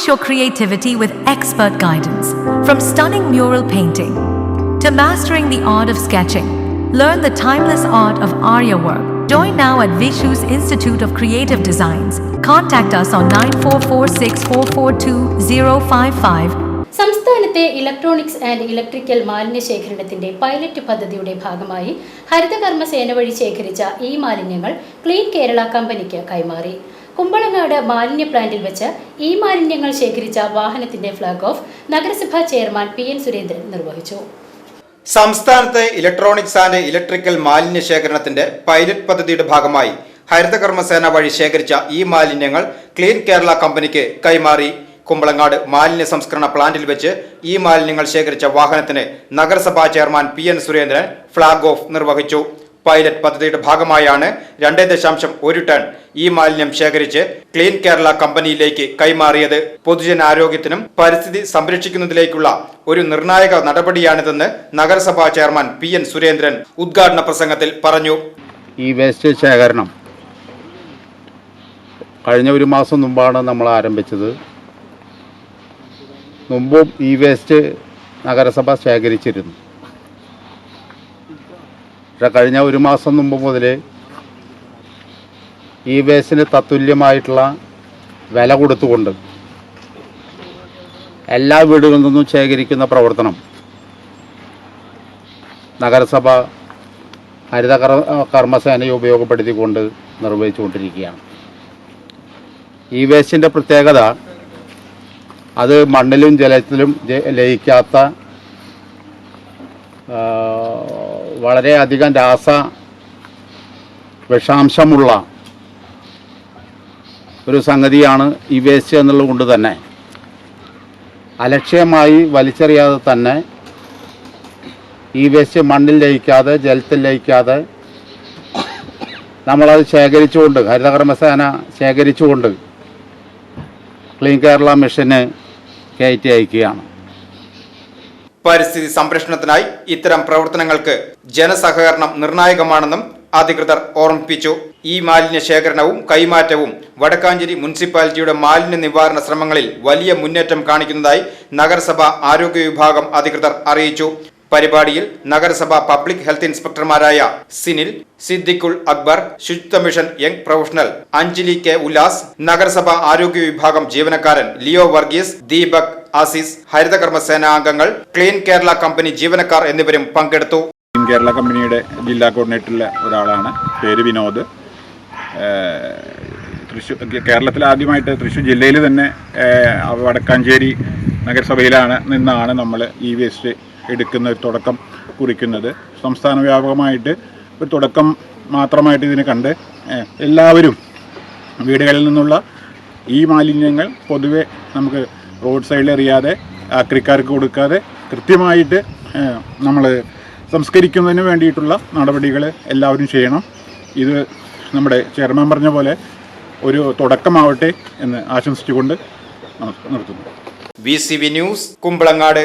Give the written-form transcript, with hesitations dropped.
Unleash your creativity with expert guidance. From stunning mural painting to mastering the art of sketching, learn the timeless art of Arya work. Join now at Vishu's Institute of Creative Designs. Contact us on 9446442055. സംസ്ഥാനത്തെ electronics and electrical മാലിന്യ ശേഖരണത്തിന്റെ pilot പദ്ധതിയുടെ ഭാഗമായി ഹരിതകർമ്മസേന വഴി ശേഖരിച്ച ഈ മാലിന്യങ്ങൾ clean Kerala കമ്പനിക്ക് കൈമാറി. കുമ്പളങ്ങാട് മാലിന്യ പ്ലാന്റിൽ വെച്ച് ഈ മാലിന്യങ്ങൾ ശേഖരിച്ച വാഹനത്തിന്റെ ഫ്ലാഗ് ഓഫ് നഗരസഭാ ചെയർമാൻ PN സുരേന്ദ്രൻ നിർവഹിച്ചു. സംസ്ഥാനത്തെ ഇലക്ട്രോണിക്സ് ആൻഡ് ഇലക്ട്രിക്കൽ മാലിന്യ ശേഖരണത്തിന്റെ പൈലറ്റ് പദ്ധതിയുടെ ഭാഗമായി ഹരിതകർമ്മസേന വഴി ശേഖരിച്ച ഈ മാലിന്യങ്ങൾ ക്ലീൻ കേരള കമ്പനിക്ക് കൈമാറി. കുമ്പളങ്ങാട് മാലിന്യ സംസ്കരണ പ്ലാന്റിൽ വെച്ച് ഈ മാലിന്യങ്ങൾ ശേഖരിച്ച വാഹനത്തിന് നഗരസഭാ chairman PN Surendran flag off നിർവഹിച്ചു. പൈലറ്റ് പദ്ധതിയുടെ ഭാഗമായാണ് 2.1 ടൺ ഈ മാലിന്യം ശേഖരിച്ച് ക്ലീൻ കേരള കമ്പനിയിലേക്ക് കൈമാറിയത്. പൊതുജനാരോഗ്യത്തിനും പരിസ്ഥിതി സംരക്ഷിക്കുന്നതിലേക്കുള്ള ഒരു നിർണായക നടപടിയാണിതെന്ന് നഗരസഭാ ചെയർമാൻ PN സുരേന്ദ്രൻ ഉദ്ഘാടന പ്രസംഗത്തിൽ പറഞ്ഞു. ഈ വേസ്റ്റ് ശേഖരണം കഴിഞ്ഞ ഒരു മാസം മുമ്പാണ് നമ്മൾ ആരംഭിച്ചത്. മുമ്പും ഈ വേസ്റ്റ് നഗരസഭ ശേഖരിച്ചിരുന്നു. പക്ഷെ കഴിഞ്ഞ ഒരു മാസം മുമ്പ് മുതൽ ഈ വേസ്റ്റിന് തത്തുല്യമായിട്ടുള്ള വില കൊടുത്തുകൊണ്ട് എല്ലാ വീടുകളിൽ നിന്നും ശേഖരിക്കുന്ന പ്രവർത്തനം നഗരസഭ ഹരിത കർമ്മസേനയെ ഉപയോഗപ്പെടുത്തിക്കൊണ്ട് നിർവഹിച്ചുകൊണ്ടിരിക്കുകയാണ്. ഈ വേസ്റ്റിൻ്റെ പ്രത്യേകത അത് മണ്ണിലും ജലത്തിലും ലയിക്കാത്ത വളരെയധികം വിഷാംശമുള്ള ഒരു സംഗതിയാണ് ഈ വേസ്റ്റ് എന്നുള്ളത് കൊണ്ട് തന്നെ അലക്ഷ്യമായി വലിച്ചെറിയാതെ തന്നെ ഈ വേസ്റ്റ് മണ്ണിൽ ലയിക്കാതെ ജലത്തിൽ ലയിക്കാതെ നമ്മളത് ശേഖരിച്ചുകൊണ്ട് ഹരിതകർമ്മസേന ശേഖരിച്ചുകൊണ്ട് ക്ലീൻ കേരള മിഷന് കയറ്റി അയക്കുകയാണ്. പരിസ്ഥിതി സംരക്ഷണത്തിനായി ഇത്തരം പ്രവർത്തനങ്ങൾക്ക് ജനസഹകരണം നിർണായകമാണെന്നും അധികൃതർ ഓർമ്മിപ്പിച്ചു. ഈ മാലിന്യ ശേഖരണവും കൈമാറ്റവും വടക്കാഞ്ചേരി മുനിസിപ്പാലിറ്റിയുടെ മാലിന്യ നിവാരണ ശ്രമങ്ങളിൽ വലിയ മുന്നേറ്റം കാണിക്കുന്നതായി നഗരസഭ ആരോഗ്യ വിഭാഗം അധികൃതർ അറിയിച്ചു. പരിപാടിയിൽ നഗരസഭ പബ്ലിക് ഹെൽത്ത് ഇൻസ്പെക്ടർമാരായ സിനിൽ, സിദ്ദിഖുൽ അക്ബർ, ശുചിത്വ mission young professional Anjali K. Ullas, നഗരസഭ ആരോഗ്യ വിഭാഗം ജീവനക്കാരൻ ലിയോ വർഗീസ്, ദീപക്, ആസിസ്, ഹരിതകർമ്മസേന അംഗങ്ങൾ, ക്ലീൻ കേരള കമ്പനി ജീവനക്കാർ എന്നിവരും പങ്കെടുത്തു. ക്ലീൻ കേരള കമ്പനിയുടെ ജില്ലാ കോർഡിനേറ്ററിലെ ഒരാളാണ്. പേര് വിനോദ്. തൃശ്ശൂർ കേരളത്തിൽ ആദ്യമായിട്ട് തൃശ്ശൂർ ജില്ലയിൽ തന്നെ വടക്കാഞ്ചേരി നഗരസഭയിലാണ് നിന്നാണ് നമ്മൾ ഈ വേസ്റ്റ് എടുക്കുന്ന ഒരു തുടക്കം കുറിക്കുന്നത്. സംസ്ഥാന വ്യാപകമായിട്ട് ഒരു തുടക്കം മാത്രമായിട്ട് ഇതിനെ കണ്ട് എല്ലാവരും വീടുകളിൽ നിന്നുള്ള ഈ മാലിന്യങ്ങൾ പൊതുവെ നമുക്ക് റോഡ് സൈഡിൽ എറിയാതെ ആക്രിക്കാർക്ക് കൊടുക്കാതെ കൃത്യമായിട്ട് നമ്മൾ സംസ്കരിക്കുന്നതിന് വേണ്ടിയിട്ടുള്ള നടപടികൾ എല്ലാവരും ചെയ്യണം. ഇത് നമ്മുടെ ചെയർമാൻ പറഞ്ഞ പോലെ ഒരു തുടക്കമാവട്ടെ എന്ന് ആശംസിച്ചുകൊണ്ട് നിർത്തുന്നു. VCV news, Kumbalangad.